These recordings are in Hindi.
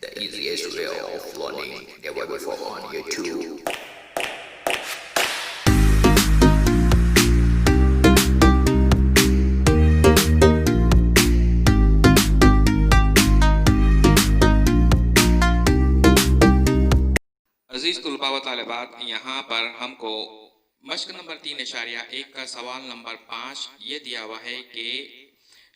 The easiest way of learning never before on YouTube. अजीज तुलबा व तालिबात, यहाँ पर हमको मश्क नंबर 3.1 का सवाल नंबर 5 ये दिया हुआ है कि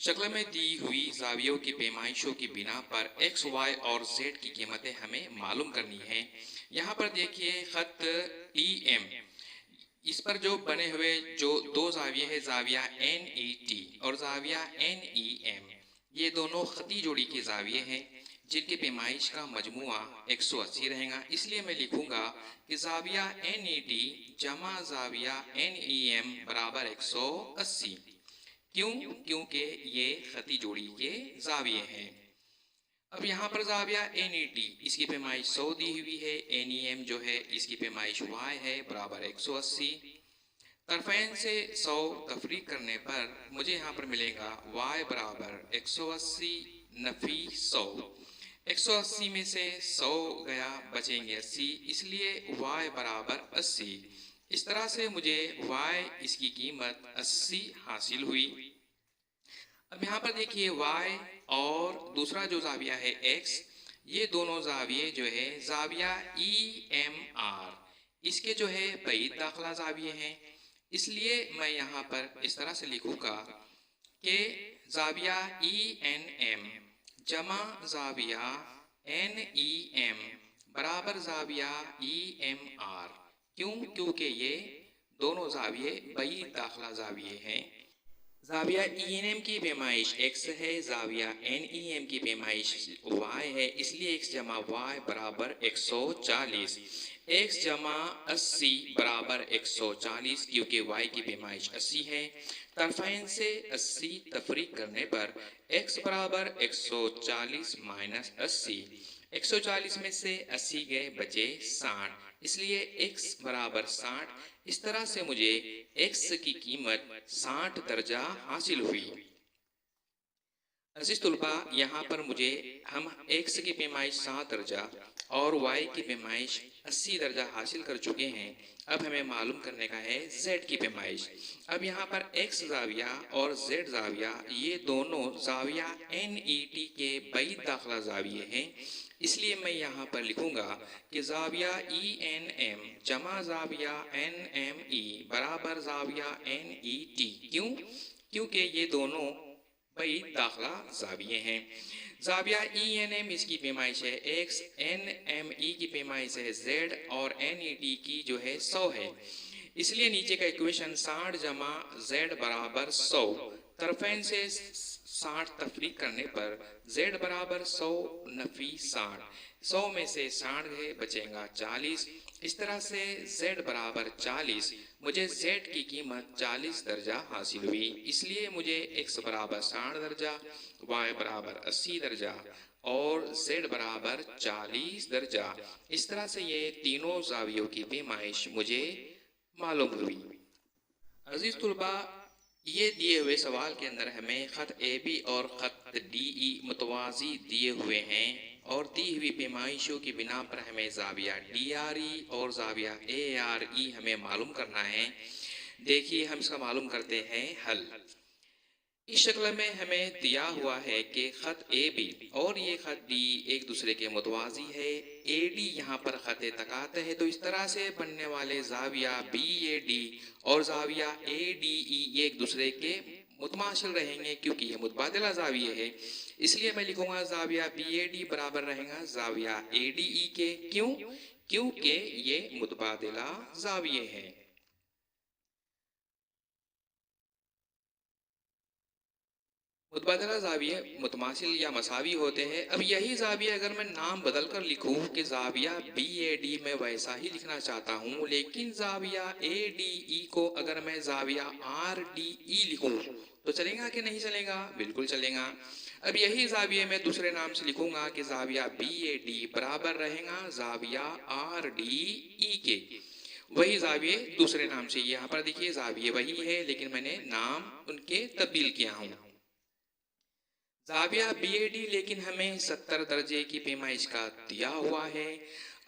शक्ल में दी हुई जावियों की पैमाइशों की बिना पर एक्स, वाई और जेड की कीमतें हमें मालूम करनी है। यहाँ पर देखिए खत टी एम, इस पर जो बने हुए जो दो जाविये है, जाविया एन ई टी और जाविया एन ई एम, ये दोनों खती जोड़ी के जाविये हैं जिनकी पैमाइश का मजमुआ 180 रहेगा। इसलिए मैं लिखूंगा कि जाविया एन ई टी जमा जाविया एन ई एम बराबर 180। क्यों? क्योंकि ये खती जोड़ी के जाविये हैं। अब यहाँ पर जाविया एन ई टी, इसकी पैमाइश 100 दी हुई है। एन ई एम जो है इसकी पैमाइश y है बराबर 180। तरफैन से 100 तफरीक करने पर मुझे यहाँ पर मिलेगा y बराबर 180 नफी 100। 180 में से 100 गया, बचेंगे 80, इसलिए y बराबर 80। इस तरह से मुझे y इसकी कीमत 80 हासिल हुई। अब यहाँ पर देखिए y और दूसरा जो जाविया है x, ये दोनों जाविये जो है जाविया ई एम आर, इसके जो है बैद दाखिला जाविये हैं। इसलिए मैं यहाँ पर इस तरह से लिखूँगा कि जाविया ई एन एम जमा जाविया एन ई एम बराबर जाविया ई एम आर। क्यों? क्योंकि ये दोनों जाविये बैद दाखिला जाविये हैं। जाविया ई एन एम की पैमाइश x है, जाविया एन ई एम की पैमाइश y है, इसलिए x जमा y बराबर 140। x जमा 80 बराबर 140, क्योंकि y की पैमाइश 80 है। तरफैन से 80 तफरीक करने पर x बराबर 140 माइनस 80। 140 में से 80 गए, बचे 60, इसलिए x बराबर 60। इस तरह से मुझे x की कीमत 60 दर्जा हासिल हुई। अजीज तुलबा, यहाँ पर मुझे हम x की पैमाइश 60 दर्जा और y की पैमाइश 80 दर्जा हासिल कर चुके हैं। अब हमें मालूम करने का है z की पैमाइश। अब यहाँ पर x जाविया और z जाविया, ये दोनों जाविया एन ई टी के बैद दाखिला जाविये हैं। इसलिए मैं यहाँ पर लिखूंगा कि जाविया ई एन एम जमा जाविया एन एम ई बराबर जाविया एन ई टी। क्यों? क्योंकि ये दोनों बैद दाखिला जाविये हैं। जाविया ई एन एम, इसकी पैमाइश है x, एन एम ई की पैमाइश है z और एन ई टी की जो है 100 है। इसलिए नीचे का इक्वेशन 60 जमा z बराबर 100। तरफैन से 60 तफरीक करने पर z बराबर 100 नफी 60। 100 में से 60 गए, बचेगा 40। इस तरह से z बराबर 40, मुझे z की कीमत 40 दर्जा हासिल हुई। इसलिए मुझे x बराबर 60 दर्जा, y बराबर 80 दर्जा और z बराबर 40 दर्जा, इस तरह से ये तीनों जावियों की पैमाइश मुझे मालूम हुई। अजीज तुलबा, ये दिए हुए सवाल के अंदर हमें खत ए बी और खत डी ई मुतवाजी दिए हुए हैं और दी हुई पैमाइशों की बिना पर हमें जाविया डी आर ई और जाविया ए आर ई हमें मालूम करना है। देखिए, हम इसका मालूम करते हैं हल। इस शक्ल में हमें दिया हुआ है कि खत ए बी और ये खत डी एक दूसरे के मुतवाजी है। ए डी यहाँ पर खत तकात है, तो इस तरह से बनने वाले जाविया बी ए डी और जाविया ए डी ई ये एक दूसरे के मुतमाशिल रहेंगे, क्योंकि ये मुतबादिला जाविये है। इसलिए मैं लिखूंगा जाविया बी ए डी बराबर रहेगा जाविया ए डी ई के। क्यों? क्योंकि ये मुतबादिला जाविये है। मुतबादिला जाविये मुतमासिल या मसावी होते हैं। अब यही जाविये अगर मैं नाम बदल कर लिखूँ कि जाविया बी ए डी, मैं वैसा ही लिखना चाहता हूँ, लेकिन जाविया ए डी ई को अगर मैं जाविया आर डी ई लिखूँ तो चलेगा कि नहीं चलेगा? बिल्कुल चलेगा। अब यही जाविये मैं दूसरे नाम से लिखूंगा कि जाविया बी ए डी बराबर रहेगा जाविया आर डी ई के। वही जाविये दूसरे नाम से, यहाँ पर देखिए जाविये वही है लेकिन मैंने नाम उनके तब्दील किया हूँ। जाविया BAD लेकिन हमें 70 दर्जे की पैमाइश का दिया हुआ है।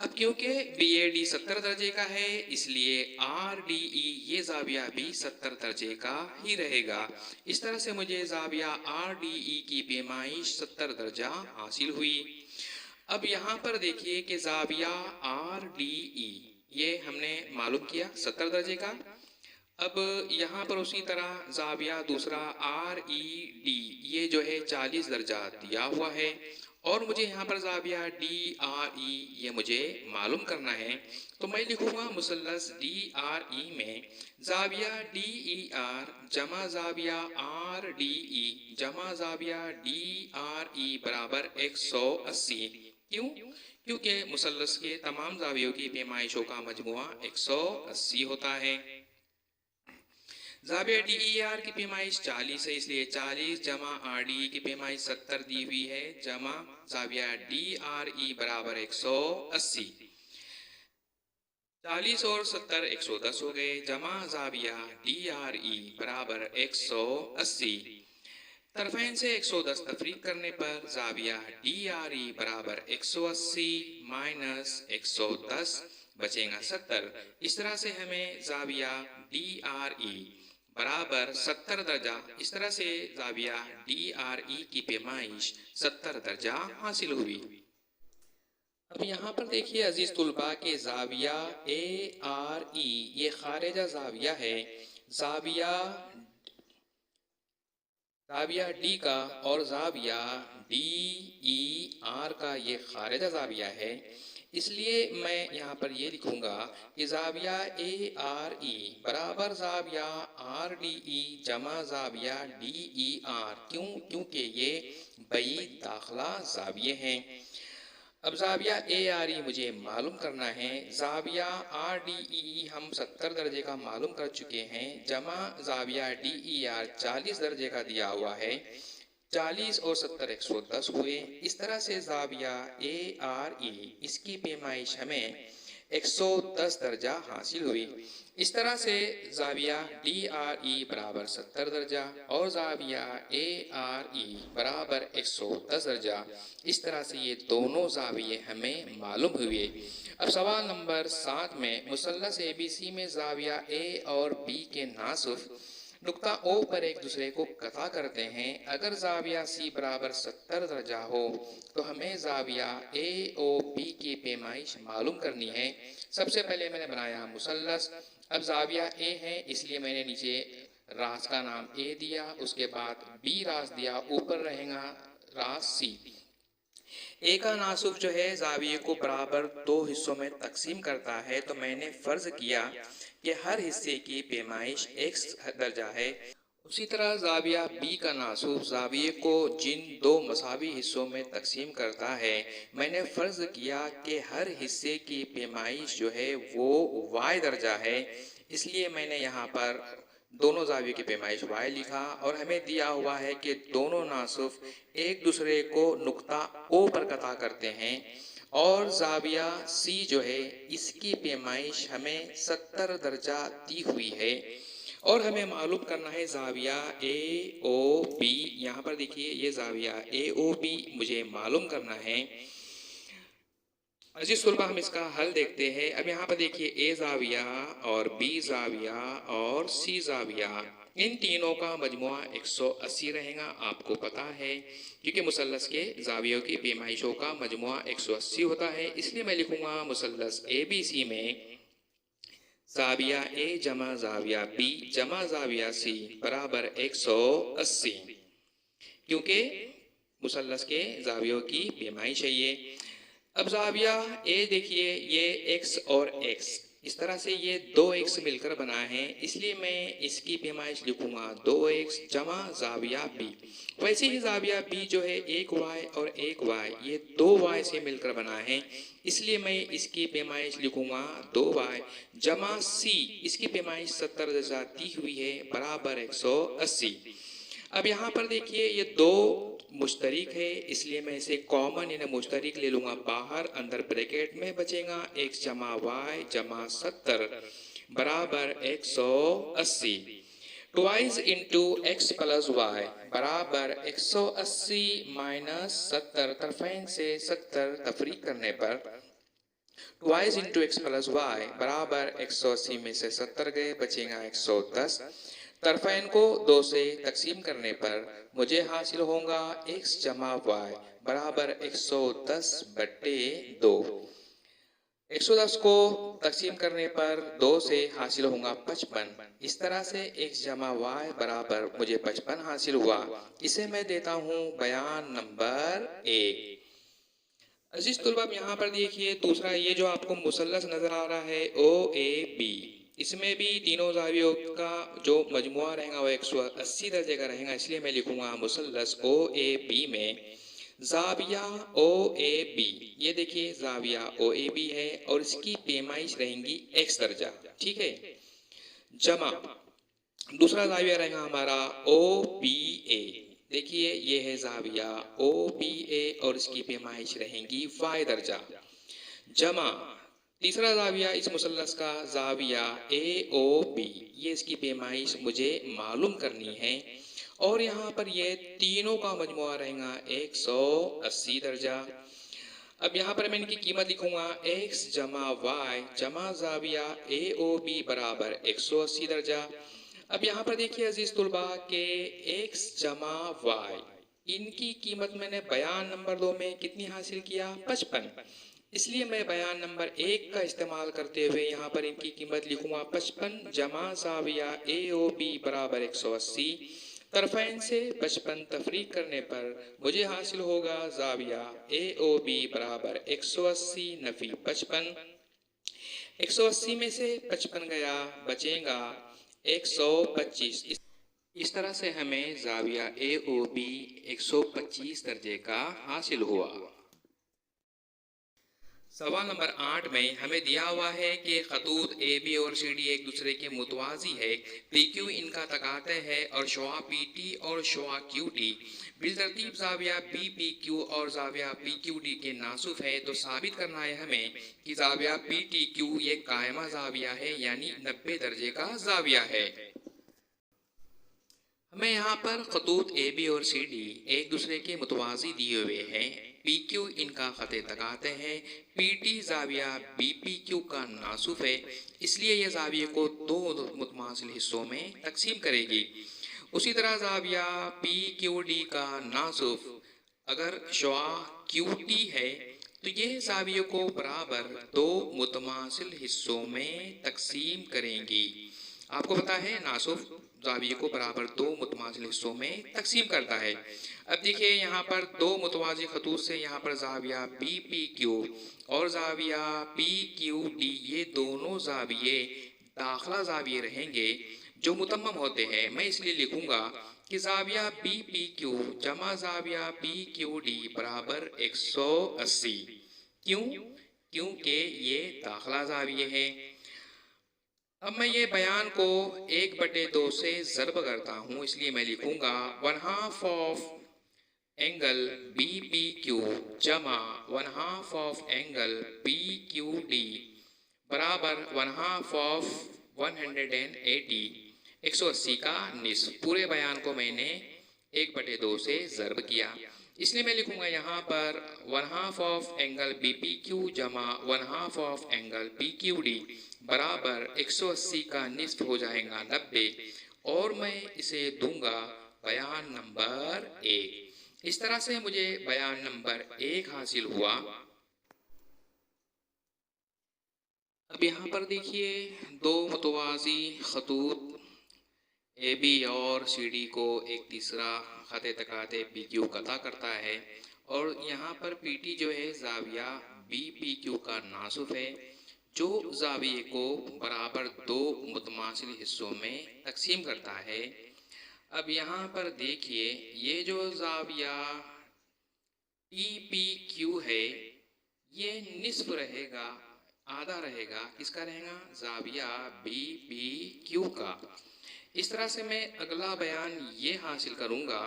अब क्योंकि BAD 70 दर्जे का है इसलिए RDE ये जाविया भी 70 दर्जे का ही रहेगा। इस तरह से मुझे जाविया RDE की पैमाइश 70 दर्जा हासिल हुई। अब यहाँ पर देखिए कि जाविया RDE ये हमने मालूम किया 70 दर्जे का। अब यहाँ पर उसी तरह जाविया दूसरा RED ये जो है 40 दर्जा दिया हुआ है और मुझे यहाँ पर जाविया DRE ये मुझे मालूम करना है। तो मैं लिखूंगा मुसल्लस DRE में जाविया DER जमा जाविया RDE जमा जाविया DRE बराबर 180। क्यों? क्योंकि मुसल्लस के तमाम जावियों की पैमाइशों का मजमुआ 180 होता है। जाविया DER की पैमाइश 40 है इसलिए 40 जमा RDE की पैमाइश 70 दी हुई है जमा जाविया DRE बराबर 180। 40 और 70 110 हो गए जमा जाविया DRE बराबर 180। तरफैन से 110 तफरीक करने पर जाविया DRE बराबर 180 माइनस 110 बचेगा 70। इस तरह से हमें जाविया DRE बराबर 70 दर्जा, इस तरह से जाविया DRE की पैमाइश 70 दर्जा हासिल हुई। अब यहाँ पर देखिए अजीज तुलबा के जाविया ARE ये खारिजा जाविया है। जाविया D का और जाविया DER का ये खारिजा जाविया है। इसलिए मैं यहाँ पर ये लिखूंगा कि जाविया ARE बराबर जाविया RDE जमा जाविया DER। क्यों? क्योंकि ये बई दाखला जाविये हैं। अब जाविया ARE मुझे मालूम करना है। जाविया RDE हम 70 दर्जे का मालूम कर चुके हैं जमा जाविया DER 40 दर्जे का दिया हुआ है। 40 और 70 110 हुए। इस तरह से जाविया ARE इसकी पैमाइश हमें 110 दर्जा हासिल हुई। इस तरह से जाविया DRE बराबर 70 दर्जा और जाविया ARE बराबर 110 दर्जा। इस तरह से ये दोनों जाविये हमें मालूम हुए। अब सवाल नंबर 7 में मुसल्लस ABC में जाविया A और B के नासुफ नुक्ता O पर एक दूसरे को कता करते हैं। अगर जाविया C बराबर 70 दर्जा हो तो हमें जाविया AOB की पैमाइश मालूम करनी है। सबसे पहले मैंने बनाया मुसल्लस। अब जाविया A है इसलिए मैंने नीचे रास का नाम A दिया, उसके बाद B रास दिया, ऊपर रहेगा रास C। A का नासुफ जो है जाविये को बराबर 2 हिस्सों में तकसीम करता है, तो मैंने फर्ज किया कि हर हिस्से की पैमाइश x दर्जा है। उसी तरह जाविया B का नासुफ जाविये को जिन 2 मसावी हिस्सों में तकसीम करता है, मैंने फर्ज किया कि हर हिस्से की पैमाइश जो है वो y दर्जा है। इसलिए मैंने यहाँ पर दोनों जाविये की पैमाइश y लिखा और हमें दिया हुआ है कि दोनों नासुफ एक दूसरे को नुक्ता O पर कता करते हैं और जाविया C जो है इसकी पैमाइश हमें 70 दर्जा दी हुई है और हमें मालूम करना है जाविया AOB। यहाँ पर देखिए ये जाविया AOB मुझे मालूम करना है। अजीज तुलबा हम इसका हल देखते हैं। अब यहाँ पर देखिए A जाविया और B जाविया और C जाविया, इन तीनों का मजमुआ 180 रहेगा। आपको पता है क्योंकि मुसल्लस के जावियों की पैमाइशों का मजमुआ 180 होता है। इसलिए मैं लिखूंगा मुसल्लस ABC में जाविया A जमा जाविया B जमा जाविया C बराबर 180, क्योंकि मुसल्लस के जावियों की पैमाइश है ये। अब जाविया A देखिए ये x और x, इस तरह से ये 2x मिलकर बना है, इसलिए मैं इसकी पैमाइश लिखूंगा 2x जमा जाविया B। वैसे ही जाविया B जो है 1y और 1y ये 2y से मिलकर बना है, इसलिए मैं इसकी पैमाइश लिखूंगा 2y जमा C। इसकी पैमाइश 70 दर्जा दी हुई है बराबर 180। अब यहाँ पर देखिए ये 2 मुश्तरिक है, इसलिए मैं इसे कॉमन यानी मुश्तरिक ले लूंगा बाहर। अंदर ब्रैकेट में बचेगा x जमा y जमा 70 बराबर 180। Twice into x plus y बराबर 180 माइनस 70, तरफेन से 70 तफरीक करने पर twice into x plus y बराबर 180 में से 70 गए, बचेगा 110। तरफेन को 2 से तकसीम करने पर मुझे हासिल होगा x जमा वाई बराबर 110 बटे 2। 110 को तकसीम करने पर 2 से हासिल होगा 55। इस तरह से x जमा वाई बराबर मुझे 55 हासिल हुआ। इसे मैं देता हूँ बयान नंबर 1। अजीज तुल्बाब यहाँ पर देखिए दूसरा ये जो आपको मुसल्लस नजर आ रहा है OAB, इसमें भी तीनों जावियों का जो मजमुआ रहेगा वो 180 दर्जे का रहेगा, इसलिए मैं लिखूंगा मुसल्लस OAB में जाविया OAB। ये देखिए जाविया OAB है और इसकी पैमाइश रहेंगी x दर्जा, ठीक है। जमा दूसरा जाविया रहेगा हमारा OBA, देखिए ये है जाविया OBA और इसकी पैमाइश रहेंगी y दर्जा। जमा तीसरा जाविया इस मुसल्लस का जाविया AOB, ये इसकी पैमाइश मुझे मालूम करनी है और यहाँ पर ये तीनों का मजमुआ रहेगा 180 दर्जा। अब यहाँ पर मैं इनकी कीमत लिखूंगा x जमा y जमा जाविया AOB बराबर 180 दर्जा। अब यहाँ पर देखिए अजीज तुल्बा के x जमा y, इनकी कीमत मैंने बयान नंबर 2 में कितनी हासिल किया 55, इसलिए मैं बयान नंबर 1 का इस्तेमाल करते हुए यहाँ पर इनकी कीमत लिखूंगा 55 जमा जाविया AOB बराबर 180। तरफेन से 55 तफरीक करने पर मुझे हासिल होगा जाविया AOB बराबर 180 नफी 55। 180 में से 55 गया, बचेगा 125। इस तरह से हमें जाविया AOB 125 दर्जे का हासिल हुआ। सवाल नंबर 8 में हमें दिया हुआ है कि खतूत AB और CD एक दूसरे के मुतवाजी है, PQ इनका तकाते है और शुआ PT और शुआ QD बिलतरतीब जाविया BPQ और जाविया PQD के नासुफ है। तो साबित करना है हमें कि जाविया PTQ ये कायमा जाविया है, यानी 90 दर्जे का जाविया है। हमें यहाँ पर खतूत AB और CD एक दूसरे के मुतवाजी दिए हुए हैं, PQ इनका खते तकाते हैं, PT जाविया BPQ का नासुफ है, इसलिए यह जाविये को 2 मुतमासिल हिस्सों में तकसीम करेगी। उसी तरह जाविया PQD का नासुफ अगर शुआ QT है तो यह जाविये को बराबर 2 मुतमासिल हिस्सों में तकसीम करेंगी। आपको पता है नासुफ जाविये को बराबर 2 मुतमासिल हिस्सों में तकसीम करता है। अब देखिए यहाँ पर 2 मुतवाजी खतूत से यहाँ पर जाविया BPQ और जाविया PQD ये दोनों जाविये दाखला जाविये रहेंगे जो मुतम्मम होते हैं। मैं इसलिए लिखूंगा कि जाविया BPQ जमा जाविया PQD बराबर 180। क्यों? क्योंकि ये दाखला जाविये है। अब मैं ये बयान को 1/2 से ज़र्ब करता हूँ, इसलिए मैं लिखूंगा 1/2 ऑफ एंगल BPQ जमा 1/2 ऑफ एंगल PQD बराबर 1/2 ऑफ 180, 180 का निस्फ। पूरे बयान को मैंने 1/2 से ज़र्ब किया, इसलिए मैं लिखूंगा यहाँ पर 1/2 ऑफ एंगल BPQ जमा 1/2 ऑफ एंगल PQD बराबर 180 का निस्फ हो जाएगा 90 और मैं इसे दूंगा बयान नंबर 1। इस तरह से मुझे बयान नंबर 1 हासिल हुआ। अब यहाँ पर देखिए 2 मुतवाजी खतूत AB और CD को एक तीसरा खते तकाते PQ कता करता है और यहाँ पर PT जो है जाविया BPQ का नासुफ है जो जाविये को बराबर 2 मुतमासिल हिस्सों में तकसीम करता है। अब यहाँ पर देखिए ये जो जाविया TPQ है ये निस्फ रहेगा, आधा रहेगा, किसका रहेगा जाविया BPQ का। इस तरह से मैं अगला बयान ये हासिल करूँगा,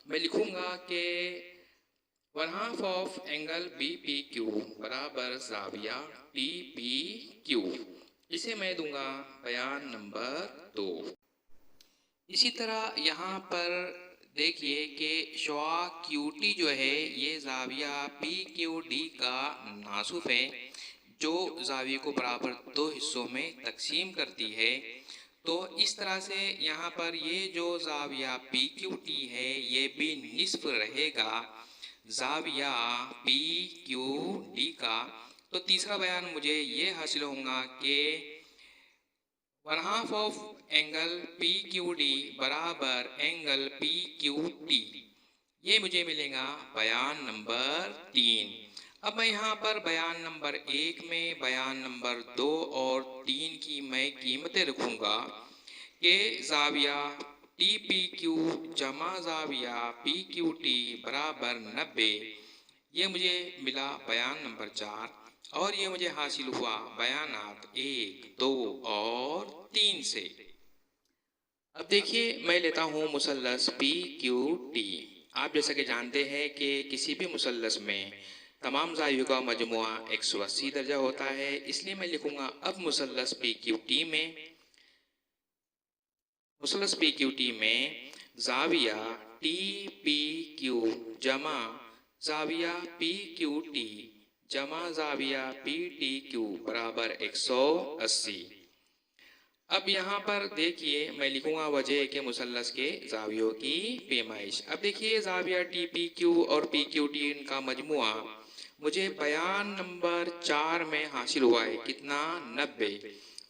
मैं लिखूँगा कि 1/2 ऑफ एंगल BPQ बराबर जाविया TPQ, इसे मैं दूंगा बयान नंबर 2। इसी तरह यहाँ पर देखिए कि शुआ QT जो है ये ज़ाविया PQD का नासुफ है, जो ज़ाविये को बराबर दो हिस्सों में तकसीम करती है। तो इस तरह से यहाँ पर ये जो ज़ाविया PQT है ये भी निस्फ रहेगा ज़ाविया PQD का। तो तीसरा बयान मुझे ये हासिल होगा कि 1/2 ऑफ एंगल PQD बराबर एंगल PQT, ये मुझे मिलेगा बयान नंबर 3। अब मैं यहाँ पर बयान नंबर 1 में बयान नंबर 2 और 3 की मैं कीमतें रखूँगा कि ज़ाविया TPQ जमा ज़ाविया PQT बराबर 90, ये मुझे मिला बयान नंबर 4 और ये मुझे हासिल हुआ बयानात 1, 2 और 3 से। अब देखिए मैं लेता हूँ मुसल्लस PQT। आप जैसा कि जानते हैं कि किसी भी मुसल्लस में तमाम ज़ावियों का मजमुआ 180 दर्जा होता है, इसलिए मैं लिखूँगा अब मुसल्लस PQT में ज़ाविया TPQ जमा ज़ाविया PQT जमा ज़ाविया PTQ बराबर 180। अब यहाँ पर देखिए मैं लिखूँगा वजह के मुसल्लस के ज़ावियों की पैमाइश। अब देखिए ज़ाविया TPQ और PQT इनका मजमुआ मुझे बयान नंबर 4 में हासिल हुआ है, कितना 90।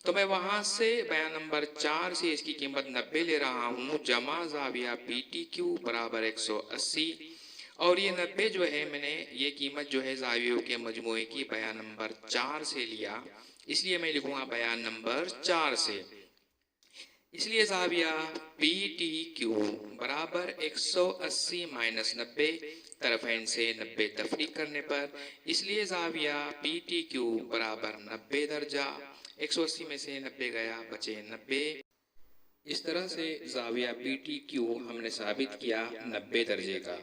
तो मैं वहाँ से बयान नंबर 4 से इसकी कीमत 90 ले रहा हूँ जमा ज़ाविया PTQ बराबर 180। और ये 90 जो है मैंने ये कीमत जो है ज़ावियों के मजमुए की बयान नंबर 4 से लिया, इसलिए मैं लिखूँगा बयान नंबर 4 से। इसलिए ज़ाविया PTQ बराबर 180 माइनस 90, तरफ़ैन से 90 तफरीक करने पर, इसलिए ज़ाविया PTQ बराबर 90 दर्जा। 180 में से 90 गया, बचे 90। इस तरह से ज़ाविया PTQ हमने साबित किया 90 दर्जे का।